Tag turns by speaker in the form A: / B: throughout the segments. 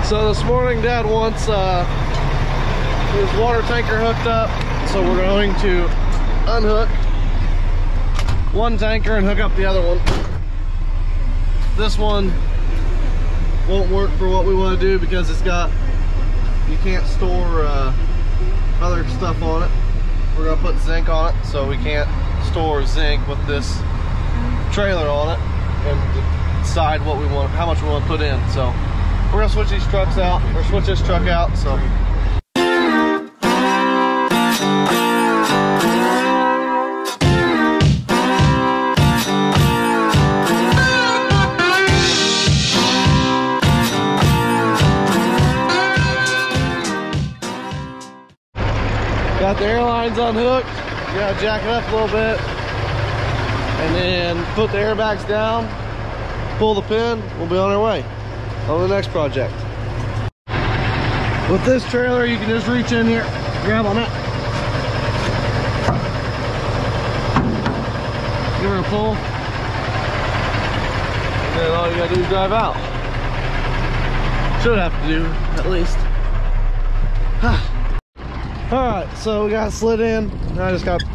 A: So this morning Dad wants his water tanker hooked up, so we're going to unhook one tanker and hook up the other one. This one won't work for what we want to do because it's got, you can't store other stuff on it. We're gonna put zinc on it, so we can't store zinc with this trailer on it and decide what we want, how much we want to put in. So we're gonna switch these trucks out, or switch this truck out. So got the airlines unhooked. You gotta jack it up a little bit and then put the airbags down, pull the pin. We'll be on our way on the next project. With this trailer, you can just reach in here, grab on that, give her a pull, and then all you gotta do is drive out. Should have to do, at least. Alright, so we got slid in. I just got to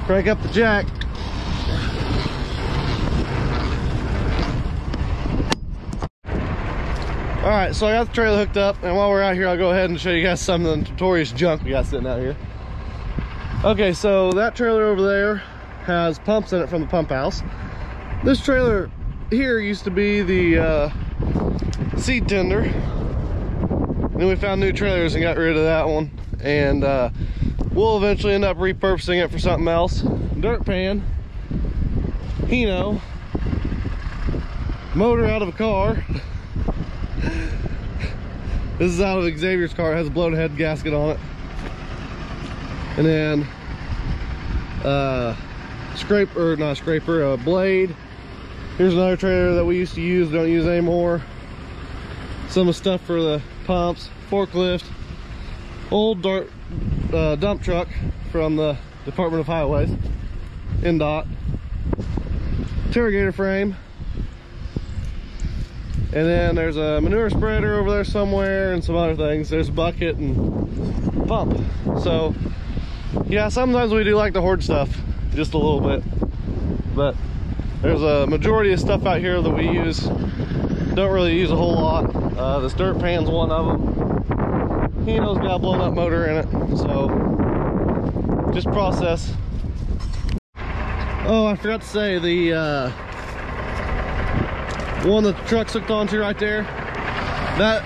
A: crank up the jack. Alright, so I got the trailer hooked up, and while we're out here, I'll go ahead and show you guys some of the notorious junk we got sitting out here. Okay, so that trailer over there has pumps in it from the pump house. This trailer here used to be the seed tender. Then we found new trailers and got rid of that one, and we'll eventually end up repurposing it for something else. Dirt pan, Hino, motor out of a car. This is out of Xavier's car. It has a blown head gasket on it, and then a blade. Here's another trailer that we used to use, don't use anymore. Some of the stuff for the pumps, forklift, old dump truck from the Department of Highways, NDOT, irrigator frame, and then there's a manure spreader over there somewhere and some other things. There's a bucket and pump. So yeah, sometimes we do like to hoard stuff just a little bit, but there's a majority of stuff out here that we use, don't really use a whole lot. This dirt pan's one of them. Hino's got a blown up motor in it, so just process. Oh, I forgot to say, the one that the truck's hooked onto right there, that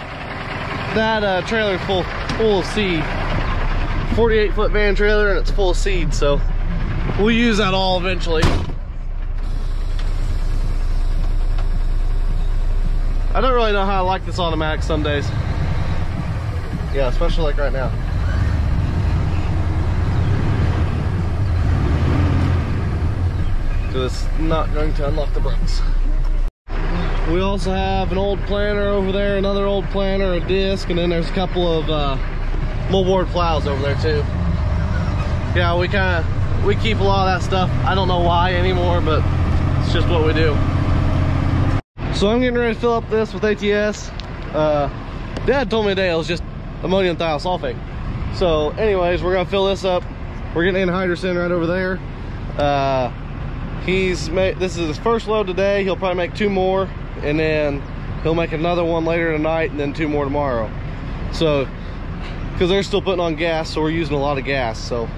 A: trailer is full of seed. 48-foot van trailer, and it's full of seed, so we'll use that all eventually. I don't really know how I like this automatic some days. Yeah, especially like right now. Because it's not going to unlock the brakes. We also have an old planter over there, another old planter, a disc, and then there's a couple of moldboard plows over there too. Yeah, we keep a lot of that stuff. I don't know why anymore, but it's just what we do. So I'm getting ready to fill up this with ATS. Dad told me today it was just ammonium thiosulfate. So anyways, we're gonna fill this up. We're getting Anhydras in right over there. This is his first load today. He'll probably make 2 more, and then he'll make another one later tonight, and then 2 more tomorrow. So, because they're still putting on gas, so we're using a lot of gas. So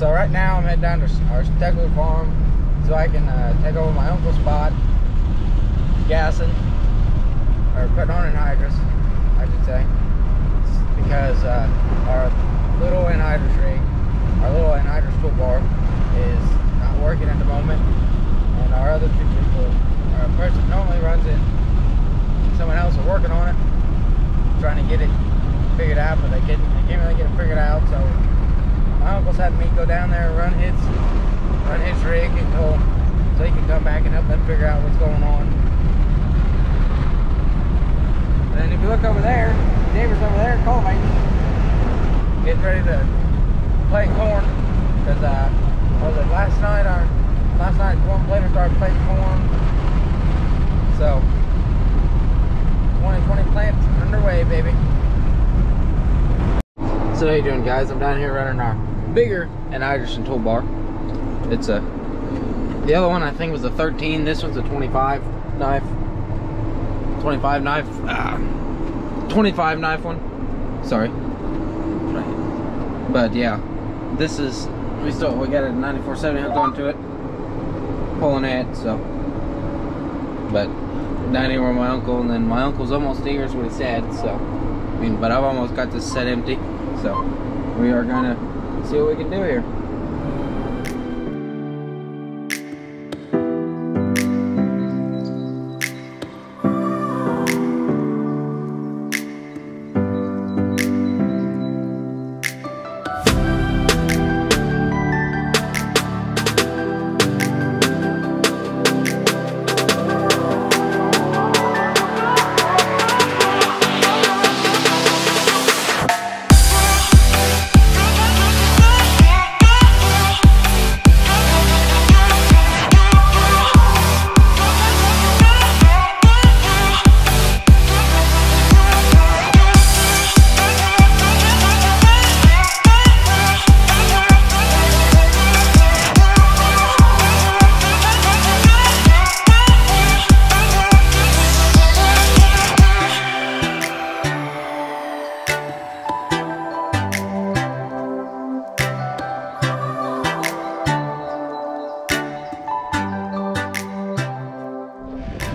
B: right now I'm heading down to our Stegler farm so I can take over my uncle's spot, gassing, or putting on Anhydras, I should say, because our little Anhydras rig, our little Anhydras toolbar is not working at the moment, and our other 2 people, our person normally runs it, someone else is working on it, trying to get it figured out, but they can't really get it figured out. So my uncle's had me go down there and run his rig until so he can come back and help them figure out what's going on. And then if you look over there, David's over there cultivating, getting ready to plant corn, because last night one planter started planting corn. So day, baby. So how you doing, guys? I'm down here running our bigger Anhydras toolbar. It's a, the other one I think was a 13. This one's a 25 knife. 25 knife. 25 knife one. Sorry. But yeah, this is, we got a 9470 hooked onto it, pulling it. So, but down here with my uncle, and then my uncle's almost here is what he said. So, I mean, but I've almost got this set empty. So, we are gonna see what we can do here.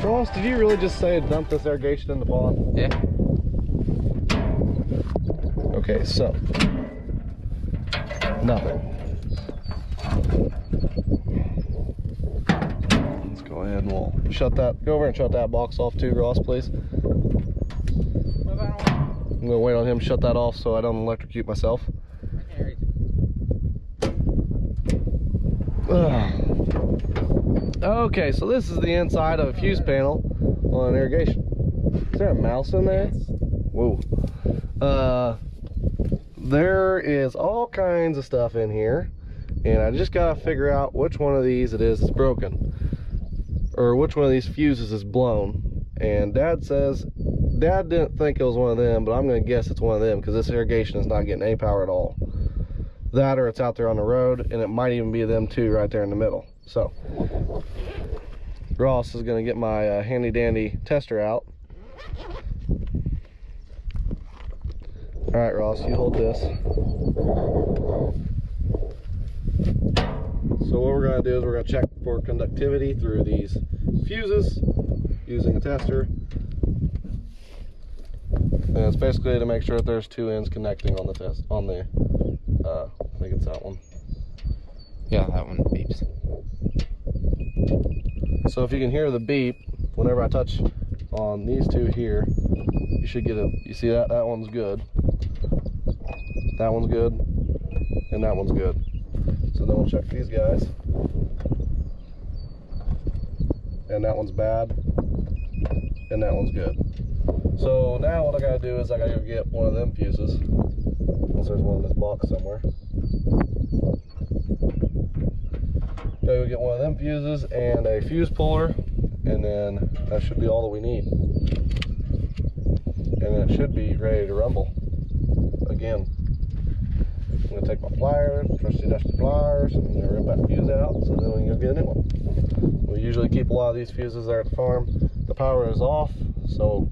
A: Ross, did you really just say dump this irrigation in the pond?
B: Yeah.
A: Okay, so nothing. Let's go ahead and we'll shut that. Go over and shut that box off too, Ross, please. I'm gonna wait on him to shut that off so I don't electrocute myself. Okay, so this is the inside of a fuse panel on irrigation. Is there a mouse in there?
B: Yes.
A: Whoa. There is all kinds of stuff in here, and I just gotta figure out which one of these it is that's broken, or which one of these fuses is blown. And Dad says, Dad didn't think it was one of them, but I'm gonna guess it's one of them because this irrigation is not getting any power at all. That, or it's out there on the road, and it might even be them two right there in the middle. So Ross is gonna get my handy dandy tester out. All right, Ross, you hold this. So what we're gonna do is we're gonna check for conductivity through these fuses using a tester. And it's basically to make sure that there's two ends connecting on the test, on the, I think it's that one.
B: Yeah, that one beeps.
A: So if you can hear the beep, whenever I touch on these two here, you should get a, you see that? That one's good. That one's good. And that one's good. So then we'll check these guys. And that one's bad. And that one's good. So now what I gotta do is I gotta go get one of them fuses. Unless there's one in this box somewhere. Gotta go get one of them fuses and a fuse puller, and then that should be all that we need. And it should be ready to rumble. Again, I'm gonna take my pliers, trusty dusty pliers, and I'm gonna rip that fuse out so then we can go get a new one. We usually keep a lot of these fuses there at the farm. The power is off, so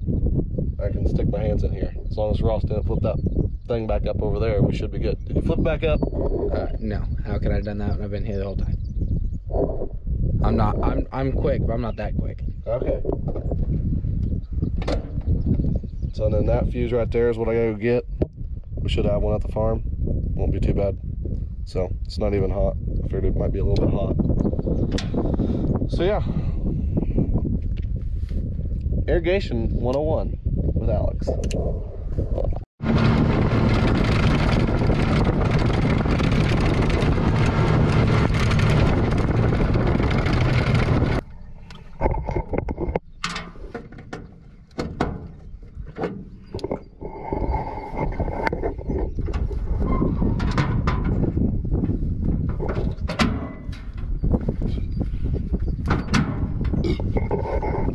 A: I can stick my hands in here. As long as Ross didn't flip that thing back up over there, we should be good. Did you flip back up?
B: No. How could I have done that when I've been here the whole time? I'm quick, but I'm not that quick.
A: Okay. So then that fuse right there is what I gotta go get. We should have one at the farm. Won't be too bad. So it's not even hot. I figured it might be a little bit hot. So yeah. Irrigation 101 with Alex.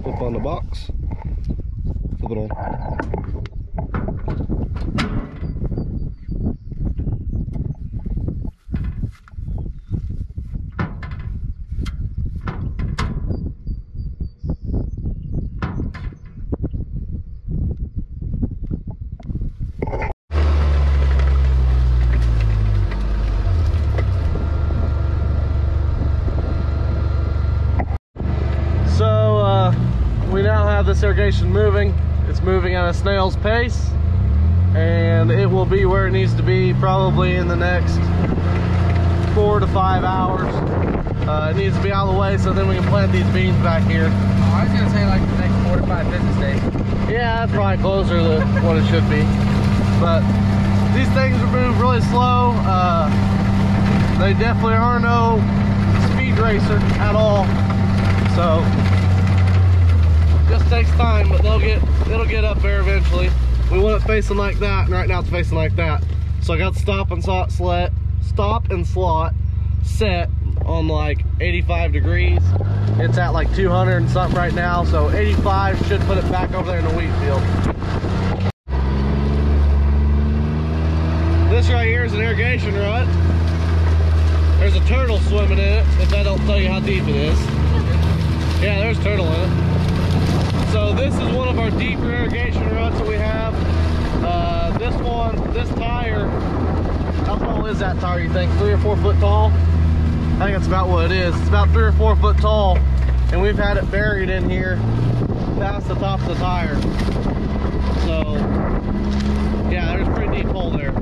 A: Flip on the box. Flip it on. We now have this irrigation moving. It's moving at a snail's pace, and it will be where it needs to be probably in the next 4 to 5 hours. It needs to be out of the way so then we can plant these beans back here.
B: Oh, I was gonna say like the next 4 to 5 business days.
A: Yeah, that's probably closer to what it should be. But these things move really slow. They definitely are no speed racer at all. So just takes time, but it'll get up there eventually. We want it facing like that, and right now it's facing like that. So I got the stop and slot set on like 85 degrees. It's at like 200 and something right now, so 85 should put it back over there in the wheat field. This right here is an irrigation rut. There's a turtle swimming in it, if that don't tell you how deep it is. Yeah, there's a turtle in it. So this is one of our deeper irrigation ruts that we have. This tire, how tall is that tire, you think? 3 or 4 foot tall? I think that's about what it is. It's about 3 or 4 foot tall, and we've had it buried in here past the top of the tire. So, yeah, there's a pretty deep hole there.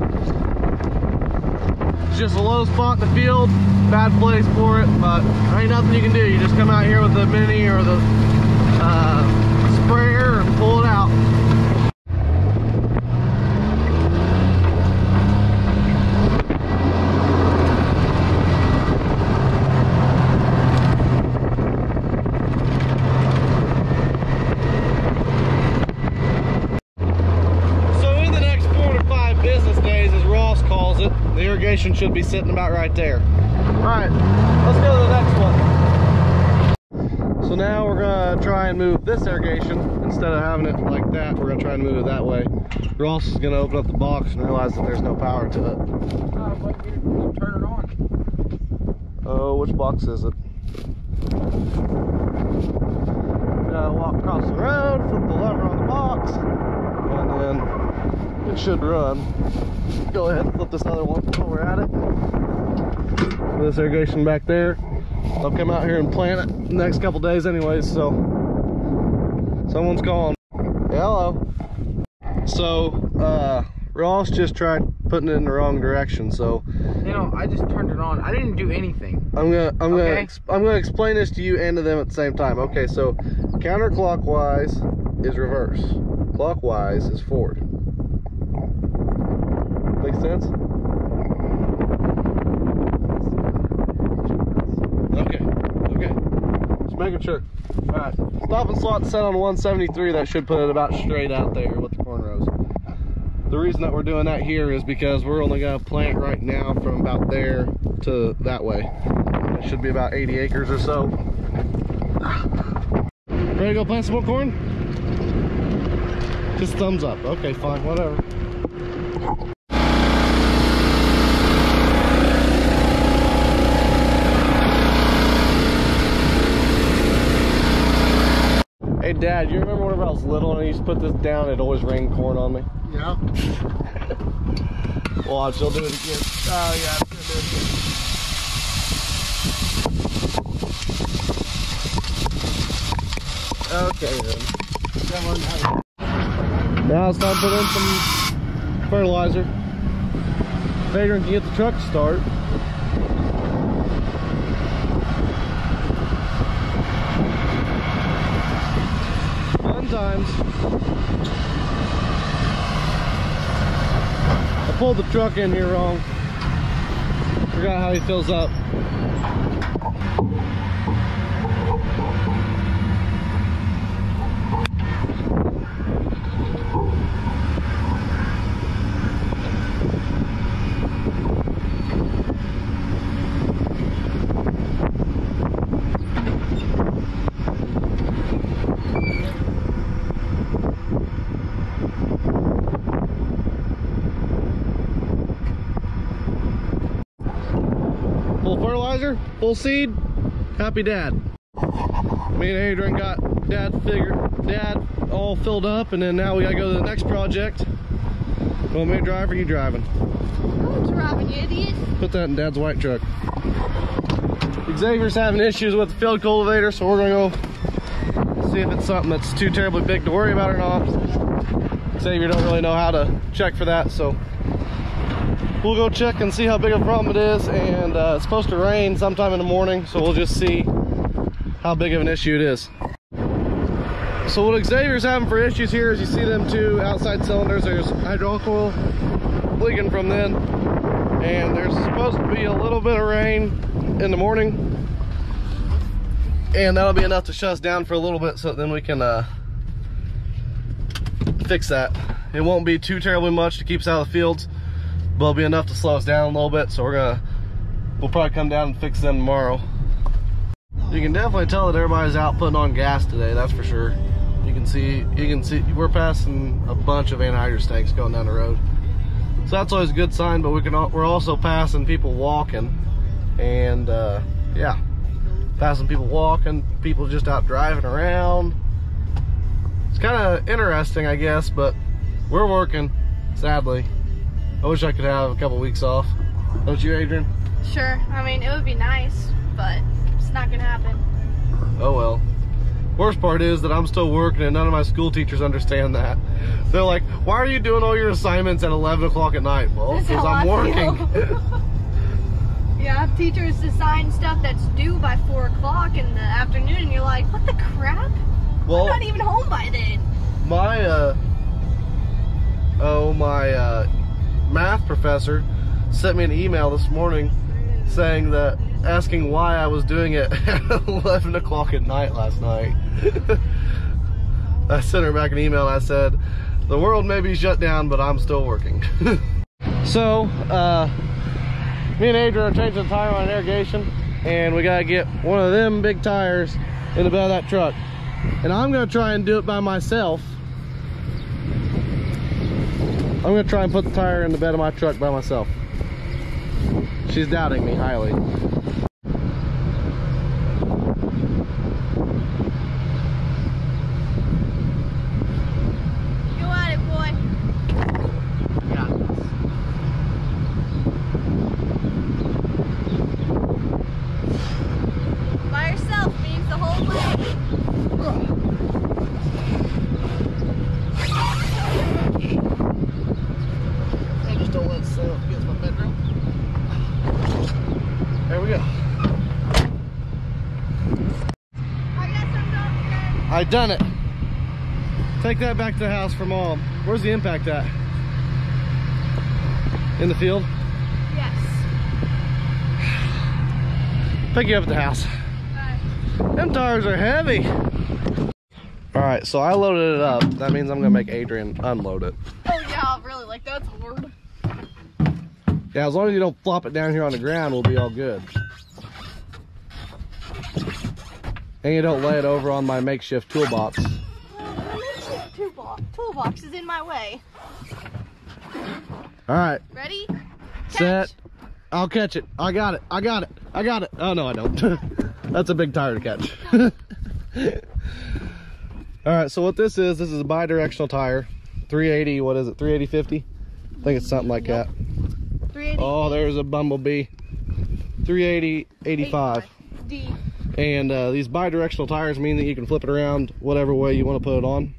A: It's just a low spot in the field, bad place for it, but there ain't nothing you can do. You just come out here with the mini or the sprayer and pull it out. So in the next 4 to 5 business days, as Ross calls it, the irrigation should be sitting about right there. All right, let's go to the next one. So now we're gonna try and move this irrigation. Instead of having it like that, we're gonna try and move it that way. Ross is gonna open up the box and realize that there's no power to it.
B: Turn it on.
A: Oh, which box is it? Gotta walk across the road, flip the lever on the box, and then it should run. Go ahead and flip this other one while we're at it. This irrigation back there. I'll come out here and plant it the next couple days anyways, so someone's calling. Hello. So Ross just tried putting it in the wrong direction, so
B: You know, I just turned it on. I didn't do anything.
A: I'm gonna explain this to you and to them at the same time. Okay, so counterclockwise is reverse, clockwise is forward. Make sense? Okay, just making sure. All right, stop and slot set on 173. That should put it about straight out there with the cornrows. The reason that we're doing that here is because we're only gonna plant right now from about there to that way. It should be about 80 acres or so. Ready to go plant some more corn? Just thumbs up. Okay, fine, whatever. Hey Dad, you remember whenever I was little and I used to put this down, it'd always rain corn on me?
C: Yeah.
A: Watch, they'll do it again.
C: Oh yeah, it's gonna do it again.
A: Okay then. Now it's time to put in some fertilizer. Adrianne can get the truck to start. Fun times. I pulled the truck in here wrong. Forgot how he fills up. full seed, happy dad. Me and Adrian got dad all filled up, and then now we gotta go to the next project. You want me to drive or you driving?
C: I'm driving, you idiot.
A: Put that in Dad's white truck. Xavier's having issues with the field cultivator, so we're gonna go see if it's something that's too terribly big to worry about or not. Xavier don't really know how to check for that, so we'll go check and see how big of a problem it is. And it's supposed to rain sometime in the morning, so we'll just see how big of an issue it is. So what Xavier's having for issues here is you see them two outside cylinders. There's hydraulic oil leaking from them, and there's supposed to be a little bit of rain in the morning, and that'll be enough to shut us down for a little bit, so then we can fix that. It won't be too terribly much to keep us out of the fields, but it'll be enough to slow us down a little bit. So we'll probably come down and fix them tomorrow. You can definitely tell that everybody's out putting on gas today, that's for sure. You can see we're passing a bunch of anhydrous tanks going down the road, so that's always a good sign. But we're also passing people walking, and yeah, passing people walking, people just out driving around. It's kind of interesting, I guess, but we're working, sadly. I wish I could have a couple weeks off. Don't you, Adrian?
C: Sure. I mean, it would be nice, but it's not gonna happen.
A: Oh well. Worst part is that I'm still working, and none of my school teachers understand that. They're like, why are you doing all your assignments at 11 o'clock at night? Well, because I'm working.
C: Yeah, teachers assign stuff that's due by 4 o'clock in the afternoon, and you're like, what the crap?
A: Well,
C: I'm not even home by then.
A: My math professor sent me an email this morning saying that, asking why I was doing it at 11 o'clock at night last night. I sent her back an email and I said, the world may be shut down, but I'm still working. So, me and Adrian are changing the tire on irrigation, and we gotta get one of them big tires in the bed of that truck. And I'm gonna try and do it by myself. I'm gonna try and put the tire in the bed of my truck by myself. She's doubting me highly.
C: Go at it, boy.
A: Got this.
C: By yourself means the whole way.
A: I just don't let it slow up against my bedroom. There we go. I done it. Take that back to the house for Mom. Where's the impact at? In the field?
C: Yes.
A: Pick you up at the house. Them tires are heavy. Alright, so I loaded it up. That means I'm gonna make Adrian unload it.
C: Oh yeah, really, like that's hard.
A: Yeah, as long as you don't flop it down here on the ground, we'll be all good. And you don't lay it over on my makeshift toolbox.
C: Toolbox is in my way.
A: Alright.
C: Ready?
A: Set.
C: Catch.
A: I'll catch it. I got it. I got it. I got it. Oh no, I don't. That's a big tire to catch. Alright, so what this is a bi-directional tire. 380, what is it? 380/50? I think it's something like that.
C: 380.
A: Oh, there's a bumblebee. 380/85.
C: D.
A: And these bi-directional tires mean that you can flip it around whatever way you want to put it on.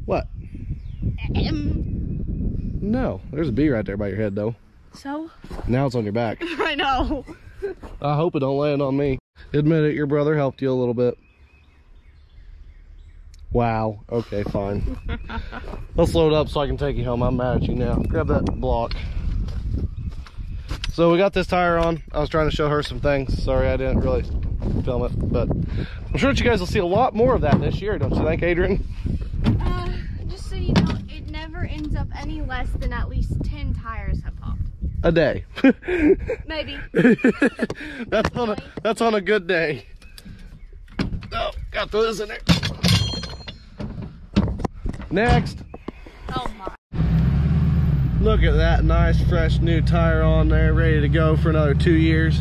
A: What? No, there's a bee right there by your head though.
C: So?
A: Now it's on your back.
C: I know.
A: I hope it don't land on me. Admit it, your brother helped you a little bit. Wow, okay, fine. Let's load up so I can take you home. I'm mad at you now. Grab that block. So we got this tire on. I was trying to show her some things. Sorry I didn't really film it, but I'm sure that you guys will see a lot more of that this year, don't you think, Adrian?
C: Just so you know, it never ends up any less than at least 10 tires have popped.
A: A day.
C: Maybe.
A: That's on a good day. Oh, got this in there. Next.
C: Oh my.
A: Look at that nice fresh new tire on there, ready to go for another 2 years.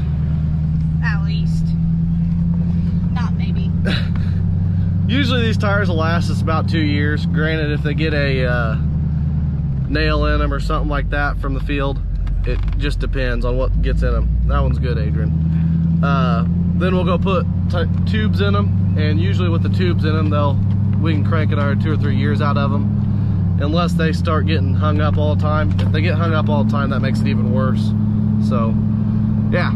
A: Usually these tires will last us about 2 years. Granted, if they get a nail in them or something like that from the field, it just depends on what gets in them. That one's good, Adrian. Then we'll go put tubes in them, and usually with the tubes in them, we can crank another 2 or 3 years out of them, unless they start getting hung up all the time. If they get hung up all the time, that makes it even worse. So, yeah.